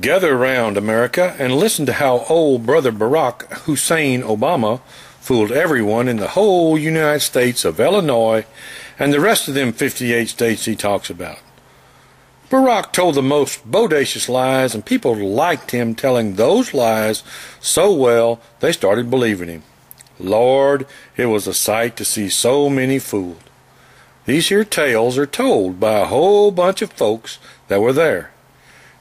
Gather round, America, and listen to how old brother Barack Hussein Obama fooled everyone in the whole United States of Illinois and the rest of them 58 states he talks about. Barack told the most bodacious lies, and people liked him telling those lies so well they started believing him. Lord, it was a sight to see so many fooled. These here tales are told by a whole bunch of folks that were there.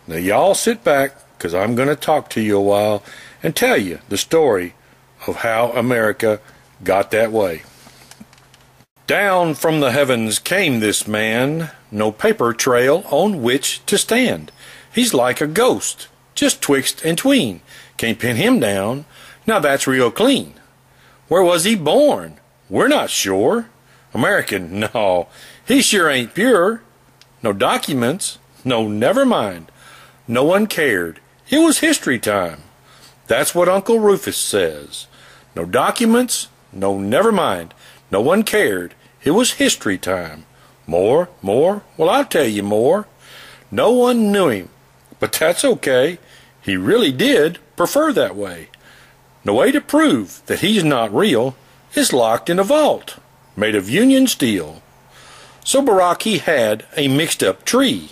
Now y'all sit back, 'cause I'm going to talk to you a while and tell you the story of how America got that way. Down from the heavens came this man, no paper trail on which to stand. He's like a ghost, just twixt and tween. Can't pin him down, now that's real clean. Where was he born? We're not sure. American, no, he sure ain't pure. No documents, no, never mind. No one cared. It was history time. That's what Uncle Rufus says. No documents, no, never mind. No one cared. It was history time. More? Well, I'll tell you more. No one knew him, but that's okay. He really did prefer that way. No way to prove that he's not real is locked in a vault made of Union steel. So Barack, he had a mixed-up tree,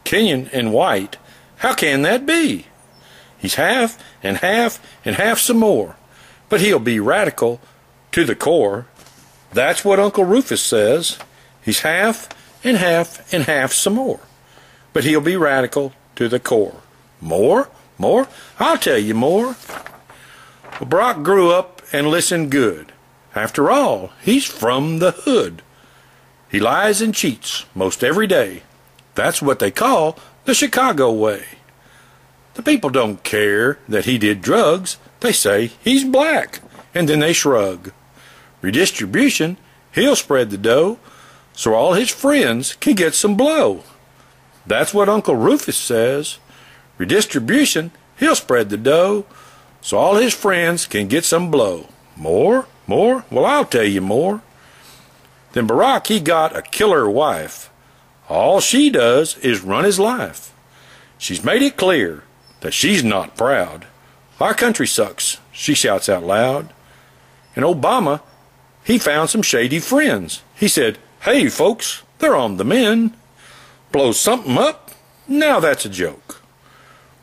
Kenyan and white. How can that be? He's half and half and half some more, but he'll be radical to the core. That's what Uncle Rufus says. He's half and half and half some more, but he'll be radical to the core. More? I'll tell you more. Well, Barack grew up and listened good. After all, he's from the hood. He lies and cheats most every day. That's what they call the Chicago way. The people don't care that he did drugs. They say he's black, and then they shrug. Redistribution, he'll spread the dough, so all his friends can get some blow. That's what Uncle Rufus says. Redistribution, he'll spread the dough, so all his friends can get some blow. More? Well, I'll tell you more. Then Barack, he got a killer wife. All she does is run his life. She's made it clear that she's not proud. Our country sucks, she shouts out loud. And Obama, he found some shady friends. He said, hey folks, they're on the mend. Blow something up? Now that's a joke.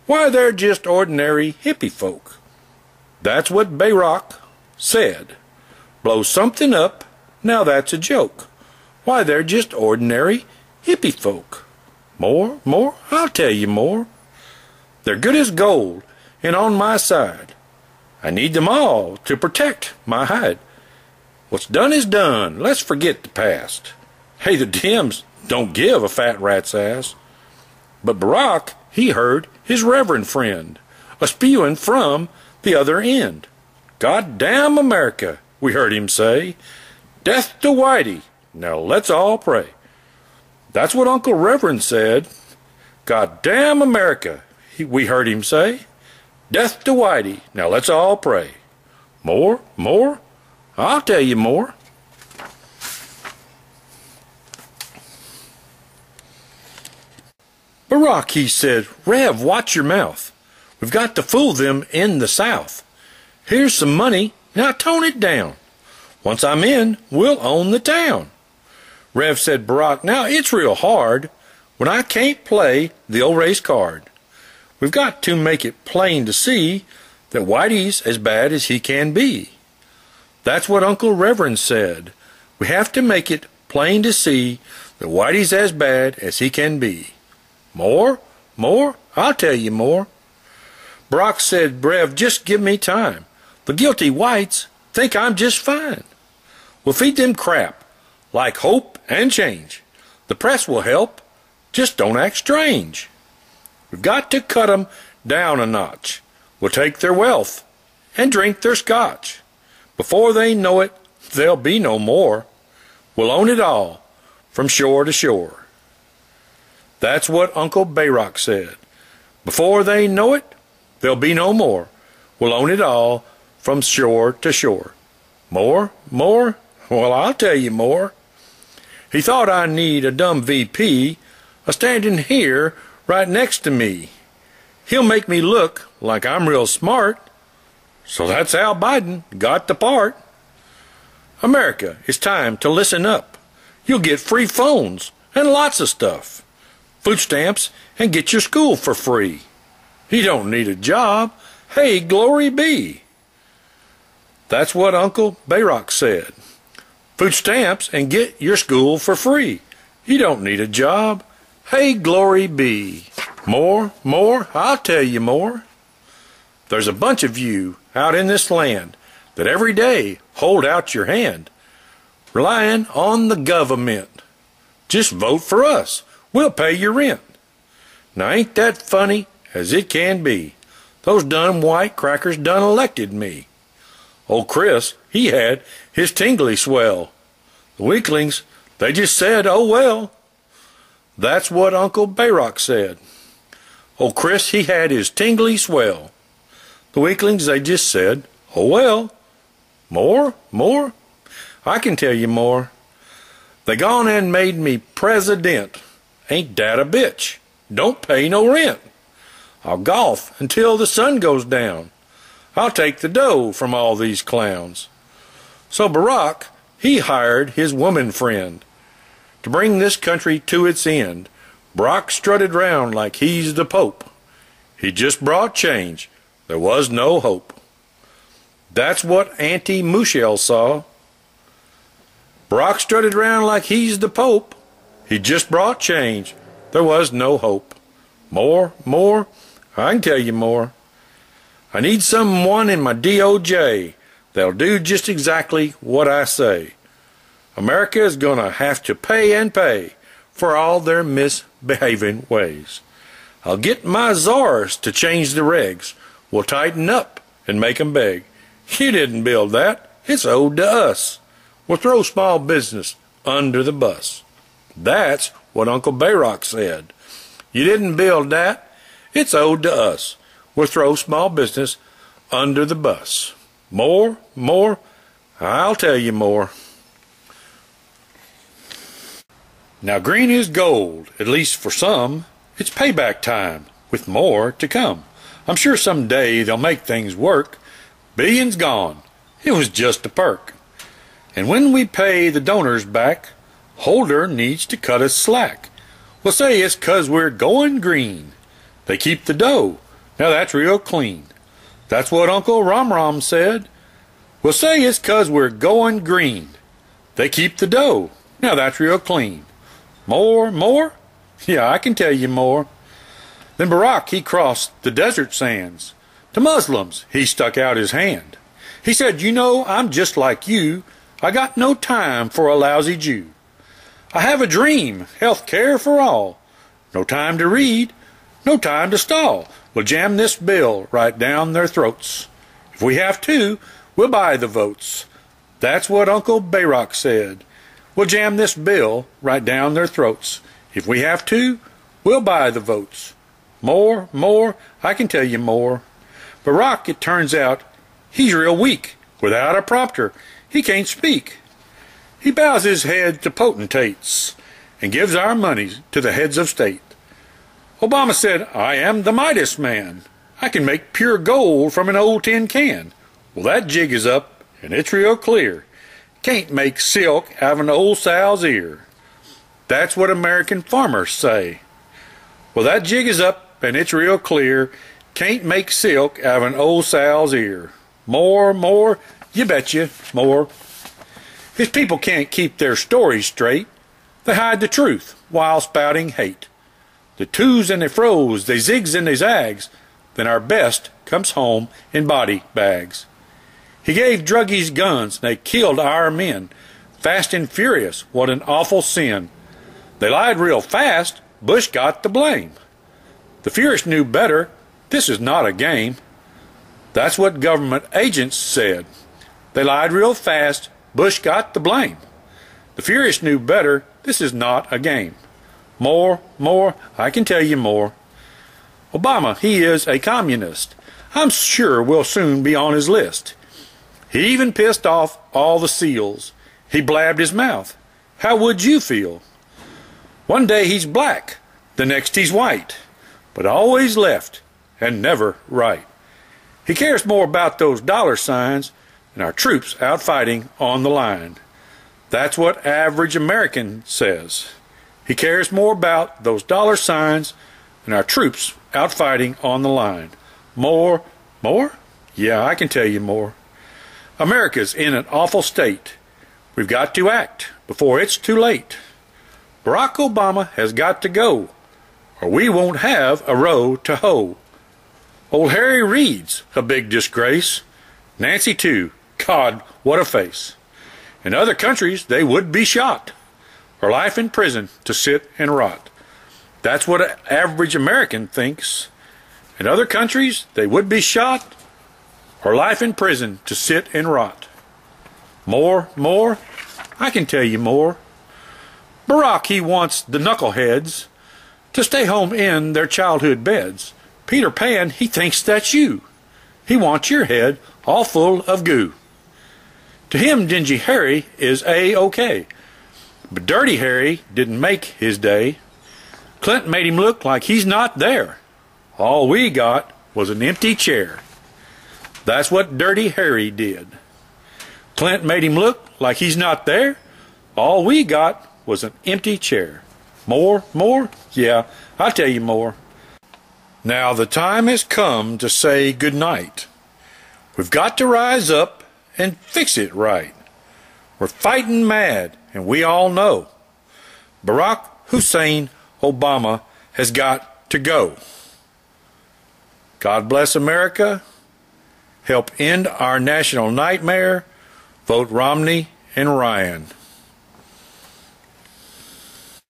Why, they're just ordinary hippie folk. That's what Barack said. Blow something up? Now that's a joke. Why, they're just ordinary hippie folk. More? I'll tell you more. They're good as gold and on my side. I need them all to protect my hide. What's done is done. Let's forget the past. Hey, the Dems don't give a fat rat's ass. But Barack, he heard his reverend friend a-spewing from the other end. God damn America, we heard him say. Death to Whitey. Now let's all pray. That's what Uncle Reverend said. God damn America, we heard him say. Death to Whitey. Now let's all pray. More? I'll tell you more. Barack, he said, Rev, watch your mouth. We've got to fool them in the South. Here's some money, now tone it down. Once I'm in, we'll own the town. Rev said, Barack, now it's real hard when I can't play the old race card. We've got to make it plain to see that Whitey's as bad as he can be. That's what Uncle Reverend said. We have to make it plain to see that Whitey's as bad as he can be. More? I'll tell you more. Barack said, Rev, just give me time. The guilty whites think I'm just fine. We'll feed them crap like hope and change. The press will help. Just don't act strange. We've got to cut 'em down a notch. We'll take their wealth and drink their scotch. Before they know it, there'll be no more. We'll own it all from shore to shore. That's what Uncle Barack said. Before they know it, there'll be no more. We'll own it all from shore to shore. More? Well, I'll tell you more. He thought I need a dumb VP a-standing here right next to me. He'll make me look like I'm real smart. So that's how Biden got the part. America, it's time to listen up. You'll get free phones and lots of stuff. Food stamps and get your school for free. You don't need a job. Hey, glory be. That's what Uncle Bayrock said. Food stamps and get your school for free. You don't need a job. Hey, glory be. More, I'll tell you more. There's a bunch of you out in this land that every day hold out your hand, relying on the government. Just vote for us. We'll pay your rent. Now ain't that funny as it can be? Those dumb white crackers done elected me. Old Chris, he had his tingly swell. The weaklings, they just said, oh well. That's what Uncle Bayrock said. Old Chris, he had his tingly swell. The weaklings, they just said, oh well. More? I can tell you more. They gone and made me president. Ain't that a bitch? Don't pay no rent. I'll golf until the sun goes down. I'll take the dough from all these clowns. So Barack, he hired his woman friend to bring this country to its end. Barack strutted round like he's the Pope. He just brought change. There was no hope. That's what Auntie Mushel saw. Barack strutted round like he's the Pope. He just brought change. There was no hope. More? I can tell you more. I need someone in my DOJ that'll do just exactly what I say. America is going to have to pay and pay for all their misbehaving ways. I'll get my czars to change the regs. We'll tighten up and make 'em beg. You didn't build that. It's owed to us. We'll throw small business under the bus. That's what Uncle Bayrock said. You didn't build that. It's owed to us. We'll throw small business under the bus. More? I'll tell you more. Now green is gold, at least for some. It's payback time, with more to come. I'm sure someday they'll make things work. Billions gone. It was just a perk. And when we pay the donors back, Holder needs to cut us slack. We'll say it's 'cause we're going green. They keep the dough. Now that's real clean. That's what Uncle Rom said. We'll say it's 'cause we're going green. They keep the dough. Now that's real clean. More? Yeah, I can tell you more. Then Barack, he crossed the desert sands. To Muslims, he stuck out his hand. He said, you know, I'm just like you. I got no time for a lousy Jew. I have a dream, health care for all. No time to read, no time to stall. We'll jam this bill right down their throats. If we have to, we'll buy the votes. That's what Uncle Bayrock said. We'll jam this bill right down their throats. If we have to, we'll buy the votes. More, I can tell you more. Barack, it turns out, he's real weak. Without a prompter, he can't speak. He bows his head to potentates and gives our money to the heads of state. Obama said, I am the Midas man. I can make pure gold from an old tin can. Well, that jig is up, and it's real clear. Can't make silk out of an old sow's ear. That's what American farmers say. Well, that jig is up, and it's real clear. Can't make silk out of an old sow's ear. More, you betcha, more. His people can't keep their stories straight. They hide the truth while spouting hate. The twos and the fro's, they zigs and they zags. Then our best comes home in body bags. He gave druggies guns, and they killed our men. Fast and furious, what an awful sin. They lied real fast, Bush got the blame. The furious knew better, this is not a game. That's what government agents said. They lied real fast, Bush got the blame. The furious knew better, this is not a game. More, I can tell you more. Obama, he is a communist. I'm sure we'll soon be on his list. He even pissed off all the SEALs. He blabbed his mouth. How would you feel? One day he's black, the next he's white, but always left and never right. He cares more about those dollar signs than our troops out fighting on the line. That's what average American says. He cares more about those dollar signs than our troops out fighting on the line. More? Yeah, I can tell you more. America's in an awful state. We've got to act before it's too late. Barack Obama has got to go, or we won't have a row to hoe. Old Harry Reid's a big disgrace. Nancy too. God, what a face. In other countries, they would be shot, or life in prison to sit and rot. That's what an average American thinks. In other countries, they would be shot, or life in prison to sit and rot. More? I can tell you more. Barack, he wants the knuckleheads to stay home in their childhood beds. Peter Pan, he thinks that's you. He wants your head all full of goo. To him, Dingy Harry is A-OK. But Dirty Harry didn't make his day. Clinton made him look like he's not there. All we got was an empty chair. That's what Dirty Harry did. Clinton made him look like he's not there. All we got was an empty chair. More? Yeah, I'll tell you more. Now the time has come to say good night. We've got to rise up and fix it right. We're fighting mad, and we all know Barack Hussein Obama has got to go. God bless America. Help end our national nightmare. Vote Romney and Ryan.